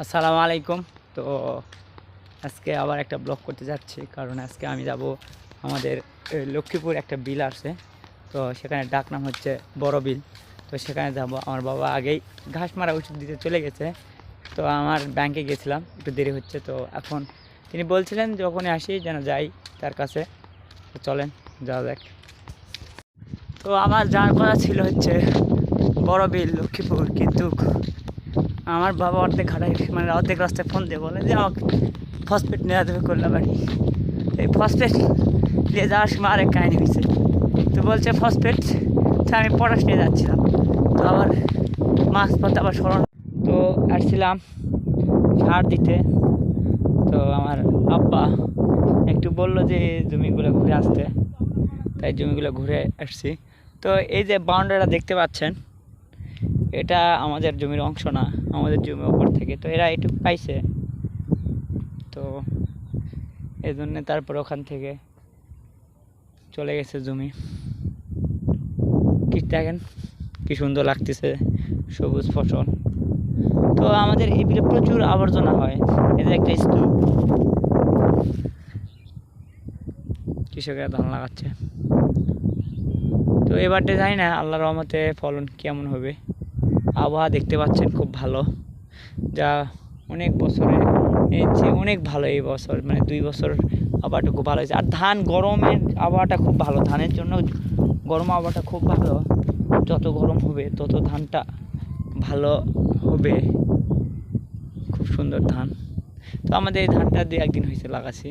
আসসালামু আলাইকুম। তো আজকে আবার একটা ব্লগ করতে যাচ্ছি, কারণ আজকে আমি যাব আমাদের লক্ষ্মীপুর একটা বিল আছে। তো সেখানে ডাক নাম হচ্ছে বড় বিল। তো সেখানে যাব। আমার বাবা আগেই ঘাস মারা ওষুধ দিতে চলে গেছে। তো আমার ব্যাংকে গেছিলাম, একটু দেরি হচ্ছে। তো এখন তিনি বলছিলেন যখনই আসি যেন যাই তার কাছে। তো চলেন যাওয়া যাক। তো আমার যাওয়ার কথা ছিল হচ্ছে বড় বিল লক্ষ্মীপুর, কিন্তু আমার বাবা অর্ধেক ঘাটায় অর্ধেক রাস্তায় ফোন দিয়ে বলে যে আমাকে ফসফেট নেওয়া দেবে বাড়ি। এই ফসফেট নিয়ে যাওয়ার সময় আরেক কাহিনি হয়েছে। তো বলছে ফসফেট, তো আমি পটাশ নিয়ে যাচ্ছিলাম। তো আবার মাছ পথে আবার স্মরণ, তো আসছিলাম সার দিতে। তো আমার আব্বা একটু বললো যে জমিগুলো ঘুরে আসতে, তাই জমিগুলো ঘুরে আসছি। তো এই যে বাউন্ডারিটা দেখতে পাচ্ছেন, এটা আমাদের জমির অংশ না, আমাদের জমি ওপর থেকে। তো এরা একটু পাইছে, তো এই জন্যে তারপর ওখান থেকে চলে গেছে জমি। কি দেখেন কি সুন্দর লাগতেছে, সবুজ ফসল। তো আমাদের এই বিলে প্রচুর আবর্জনা হয়। এদের একটা স্তূপ, কৃষকেরা ধান লাগাচ্ছে। তো এবারটা জানি না আল্লাহর রহমতে ফলন কেমন হবে। আবহাওয়া দেখতে পাচ্ছেন খুব ভালো, যা অনেক বছরে অনেক ভালো। এই বছর 2 বছর আবহাওয়াটা খুব ভালো হয়েছে। আর ধান গরমের আবহাওয়াটা খুব ভালো, ধানের জন্য গরম আবহাওয়াটা খুব ভালো। যত গরম হবে তত ধানটা ভালো হবে, খুব সুন্দর ধান। তো আমাদের এই ধানটা 2-1 দিন হয়েছে লাগাচ্ছি।